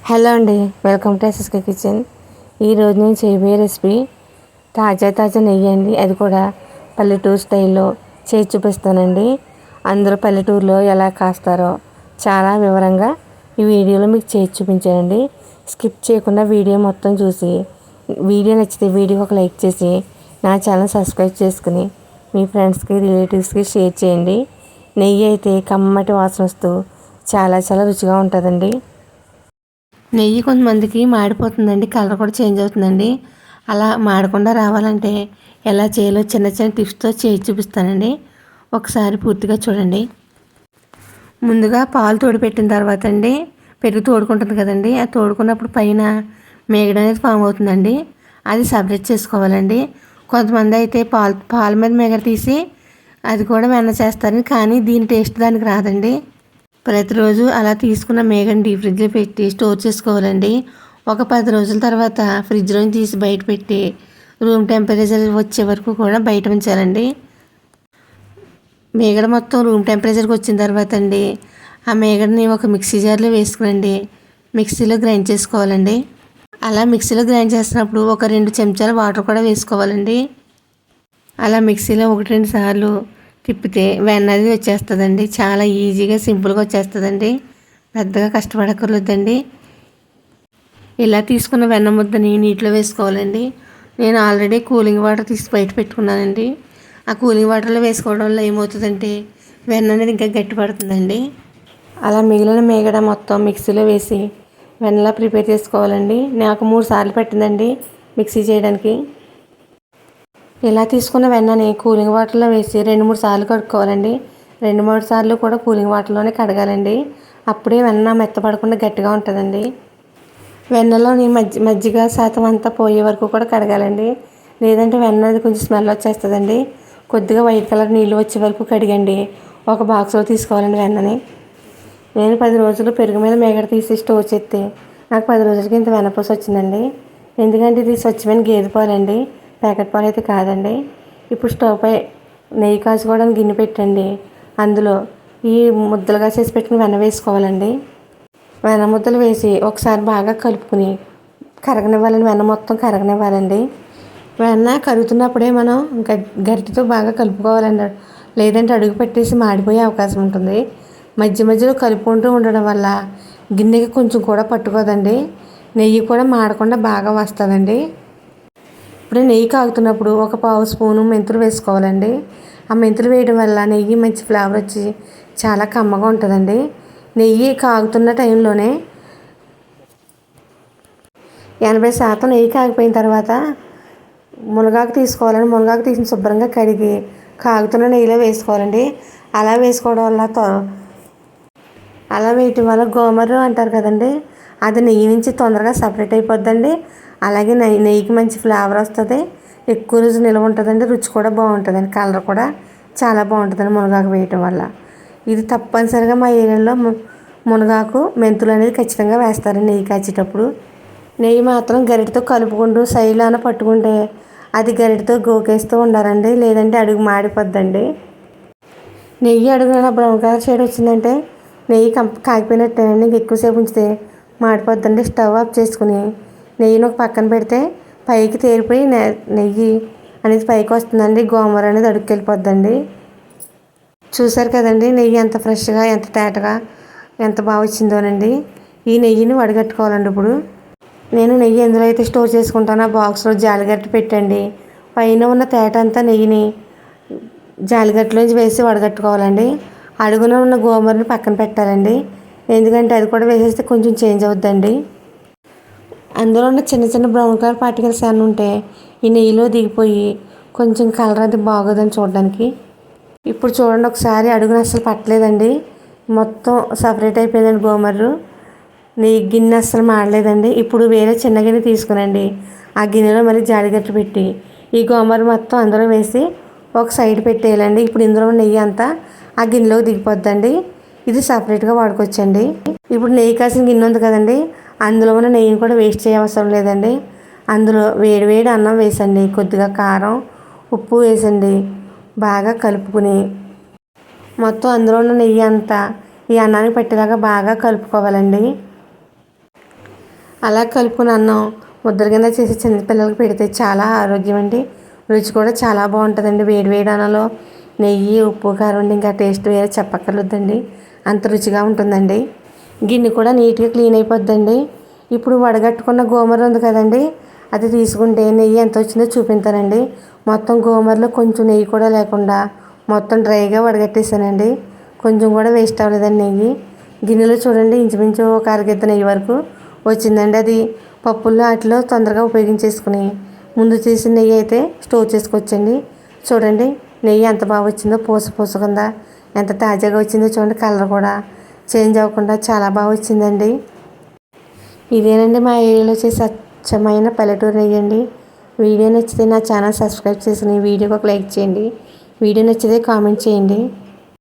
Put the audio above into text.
Hello అండి, welcome to SSK kitchen. ఈరోజు నేను చేయబోయే రెసిపీ తాజా నెయ్యి అండి. అది కూడా పల్లెటూరు స్టైల్లో చేసి చూపిస్తానండి. అందరూ పల్లెటూరులో ఎలా కాస్తారో చాలా వివరంగా ఈ వీడియోలో మీకు చేసి చూపించానండి. స్కిప్ చేయకుండా వీడియో మొత్తం చూసి వీడియో నచ్చితే వీడియోకి ఒక లైక్ చేసి నా ఛానల్ సబ్స్క్రైబ్ చేసుకుని మీ ఫ్రెండ్స్కి రిలేటివ్స్కి షేర్ చేయండి. నెయ్యి అయితే కమ్మటి వాసన వస్తూ చాలా రుచిగా ఉంటుందండి. నెయ్యి కొంతమందికి మాడిపోతుందండి, కలర్ కూడా చేంజ్ అవుతుందండి. అలా మాడకుండా రావాలంటే ఎలా చేయాలో చిన్న టిప్స్తో చేసి చూపిస్తానండి. ఒకసారి పూర్తిగా చూడండి. ముందుగా పాలు తోడిపెట్టిన తర్వాత అండి పెరుగు తోడుకుంటుంది కదండి, అది తోడుకున్నప్పుడు పైన మేగడ అనేది ఫామ్ అవుతుందండి. అది సపరేట్ చేసుకోవాలండి. కొంతమంది అయితే పాల మీద మేగడ తీసి అది కూడా వెన్న చేస్తారు, కానీ దీని టేస్ట్ దానికి రాదండి. ప్రతిరోజు అలా తీసుకున్న మేగని డీప్ ఫ్రిడ్జ్లో పెట్టి స్టోర్ చేసుకోవాలండి. ఒక 10 రోజుల తర్వాత ఫ్రిడ్జ్లో తీసి బయట పెట్టి రూమ్ టెంపరేచర్ వచ్చే వరకు కూడా బయట ఉంచాలండి. మేగడ మొత్తం రూమ్ టెంపరేచర్కి వచ్చిన తర్వాత అండి ఆ మేగడని ఒక మిక్సీ జార్లో వేసుకునండి మిక్సీలో గ్రైండ్ చేసుకోవాలండి. అలా మిక్సీలో గ్రైండ్ చేస్తున్నప్పుడు ఒక 2 చెంచాల వాటర్ కూడా వేసుకోవాలండి. అలా మిక్సీలో 1-2 సార్లు తిప్పితే వెన్న అది వచ్చేస్తుందండి. చాలా ఈజీగా సింపుల్గా వచ్చేస్తుందండి, పెద్దగా కష్టపడక్కర్లేదండి. ఇలా తీసుకున్న వెన్న ముద్దని నీటిలో వేసుకోవాలండి. నేను ఆల్రెడీ కూలింగ్ వాటర్ తీసి బయట పెట్టుకున్నానండి. ఆ కూలింగ్ వాటర్లో వేసుకోవడం వల్ల ఏమవుతుందంటే వెన్న అనేది ఇంకా గట్టి పడుతుందండి. అలా మిగిలిన మేగడ మొత్తం మిక్సీలో వేసి వెన్నలా ప్రిపేర్ చేసుకోవాలండి. నాకు 3 సార్లు పట్టిందండి మిక్సీ చేయడానికి. ఇలా తీసుకున్న వెన్నని కూలింగ్ వాటర్లో వేసి 2-3 సార్లు కడుక్కోవాలండి. 2-3 సార్లు కూడా కూలింగ్ వాటర్లోనే కడగాలండి. అప్పుడే వెన్న మెత్తపడకుండా గట్టిగా ఉంటుందండి. వెన్నలోని మజ్జిగ శాతం అంతా పోయే వరకు కూడా కడగాలండి, లేదంటే వెన్న అది కొంచెం స్మెల్ వచ్చేస్తుందండి. కొద్దిగా వైట్ కలర్ నీళ్ళు వచ్చే వరకు కడిగండి ఒక బాక్స్లో తీసుకోవాలండి వెన్నని. నేను 10 రోజులు పెరుగు మీద మేగడ తీసి స్టోర్ చేస్తే నాకు 10 రోజులకి ఇంత వెన్నపూస వచ్చిందండి. ఎందుకంటే ఇది స్వచ్ఛమైన గేదె పాలండి, ప్యాకెట్ పాలు అయితే కాదండి. ఇప్పుడు స్టవ్ పై నెయ్యి కాచుకోవడానికి గిన్నె పెట్టండి. అందులో ఈ ముద్దలుగా చేసి పెట్టుకుని వెన్న వేసుకోవాలండి. వెన్న ముద్దలు వేసి ఒకసారి బాగా కలుపుకుని కరగనివ్వాలండి. వెన్న మొత్తం కరగనివ్వాలండి. వెన్న కరుగుతున్నప్పుడే మనం గరిటెతో బాగా కలుపుకోవాలండి, లేదంటే అడుగు పెట్టేసి మాడిపోయే అవకాశం ఉంటుంది. మధ్యలో కలుపుకుంటూ ఉండడం వల్ల గిన్నెకి కొంచెం కూడా పట్టుకోదండి. నెయ్యి కూడా మాడకుండా బాగా వస్తుందండి. ఇప్పుడు నెయ్యి కాగుతున్నప్పుడు ఒక 1/2 స్పూను మెంతులు వేసుకోవాలండి. ఆ మెంతులు వేయడం వల్ల నెయ్యి మంచి ఫ్లేవర్ వచ్చి చాలా కమ్మగా ఉంటుందండి. నెయ్యి కాగుతున్న టైంలోనే 80% నెయ్యి కాగిపోయిన తర్వాత మునగాకు తీసుకోవాలండి. మునగాకు తీసిన శుభ్రంగా కడిగి కాగుతున్న నెయ్యిలో వేసుకోవాలండి. అలా వేసుకోవడం వల్ల అలా వేయటం వల్ల గోమర్రు అంటారు కదండి, అది నెయ్యి నుంచి తొందరగా సపరేట్ అయిపోద్దండి. అలాగే నెయ్యికి మంచి ఫ్లేవర్ వస్తుంది, ఎక్కువ రోజు నిల్వ ఉంటుందండి. రుచి కూడా బాగుంటుందండి, కలర్ కూడా చాలా బాగుంటుందండి మునగాకు వేయటం వల్ల. ఇది తప్పనిసరిగా మా ఏరియాలో మునగాకు మెంతులు అనేది ఖచ్చితంగా వేస్తారండి నెయ్యి కాచేటప్పుడు. నెయ్యి మాత్రం గరిటెతో కలుపుకుంటూ సైడ్లో పట్టుకుంటే అది గరిటెతో గోకేస్తూ ఉండాలండి, లేదంటే అడుగు మాడిపోద్దండి. నెయ్యి అడుగున బ్రౌన్ కలర్ షేడ్ వచ్చిందంటే నెయ్యి కాగిపోయినట్టేనండి. ఇంక ఎక్కువసేపు ఉంచితే మాడిపోద్దండి. స్టవ్ ఆఫ్ చేసుకుని నెయ్యిని ఒక పక్కన పెడితే పైకి తేలిపోయి నెయ్యి అనేది పైకి వస్తుందండి. గోమర అనేది అడుగుకి వెళ్ళిపోద్దండి. చూసారు కదండి నెయ్యి ఎంత ఫ్రెష్గా, ఎంత తేటగా, ఎంత బాగా వచ్చిందోనండి. ఈ నెయ్యిని వడగట్టుకోవాలండి. ఇప్పుడు నేను నెయ్యి ఎందులో అయితే స్టోర్ చేసుకుంటానో ఆ బాక్స్లో జాలిగట్టు పెట్టండి. పైన ఉన్న తేట అంతా నెయ్యిని జాలిగట్టులోంచి వేసి వడగట్టుకోవాలండి. అడుగున ఉన్న గోమరని పక్కన పెట్టాలండి, ఎందుకంటే అది కూడా వేసేస్తే కొంచెం చేంజ్ అవుద్దండి. అందులో ఉన్న చిన్న బ్రౌన్ కలర్ పార్టికల్స్ ఏమైనా ఉంటే ఈ నెయ్యిలో దిగిపోయి కొంచెం కలర్ అది బాగోదని చూడడానికి. ఇప్పుడు చూడండి ఒకసారి, అడుగున అస్సలు పట్టలేదండి, మొత్తం సపరేట్ అయిపోయిందండి గోమర్రు. నెయ్యి గిన్నె అస్సలు మాడలేదండి. ఇప్పుడు వేరే చిన్న గిన్నె తీసుకునండి, ఆ గిన్నెలో మళ్ళీ జాడిగట్టు పెట్టి ఈ గోమర్రు మొత్తం అందులో వేసి ఒక సైడ్ పెట్టేయాలండి. ఇప్పుడు ఇందులో నెయ్యి అంతా ఆ గిన్నెలోకి దిగిపోద్దండి. ఇది సపరేట్గా వాడుకోవచ్చండి. ఇప్పుడు నెయ్యి కాసిన గిన్నె ఉంది కదండి, అందులో ఉన్న నెయ్యిని కూడా వేస్ట్ చేయవసరం లేదండి. అందులో వేడి అన్నం వేసండి, కొద్దిగా కారం, ఉప్పు వేసండి, బాగా కలుపుకుని మొత్తం అందులో ఉన్న నెయ్యి అంతా ఈ అన్నానికి పట్టేలాగా బాగా కలుపుకోవాలండి. అలా కలుపుకుని అన్నం ముద్దల కింద చేసి చిన్నపిల్లలకి పెడితే చాలా ఆరోగ్యం అండి. రుచి కూడా చాలా బాగుంటుందండి. వేడి వేడి అన్నంలో నెయ్యి, ఉప్పు, కారం ఉండి ఇంకా టేస్ట్ వేరే చెప్పక్కర్లేదండి. అంత రుచిగా ఉంటుందండి. గిన్నె కూడా నీట్గా క్లీన్ అయిపోద్దండి. ఇప్పుడు వడగట్టుకున్న గోమర ఉంది కదండి, అది తీసుకుంటే నెయ్యి ఎంత వచ్చిందో చూపిస్తానండి. మొత్తం గోమరలో కొంచెం నెయ్యి కూడా లేకుండా మొత్తం డ్రైగా వడగట్టేసానండి. కొంచెం కూడా వేస్ట్ అవ్వలేదండి నెయ్యి. గిన్నెలో చూడండి ఇంచుమించు ఒక అరగిద్ద నెయ్యి వరకు వచ్చిందండి. అది పప్పుల్లో వాటిలో తొందరగా ఉపయోగించేసుకుని ముందు చేసిన నెయ్యి అయితే స్టోర్ చేసుకోవచ్చండి. చూడండి నెయ్యి ఎంత బాగా వచ్చిందో, పూస పూస కింద ఎంత తాజాగా వచ్చిందో చూడండి. కలర్ కూడా చేంజ్ అవ్వకుండా చాలా బాగా వచ్చిందండి. ఇదేనండి మా ఏరియాలో చేసే స్వచ్ఛమైన పల్లెటూరు నెయ్యి అండి. వీడియో నచ్చితే నా ఛానల్ సబ్స్క్రైబ్ చేసుకుని వీడియోకి ఒక లైక్ చేయండి. వీడియో నచ్చితే కామెంట్ చేయండి.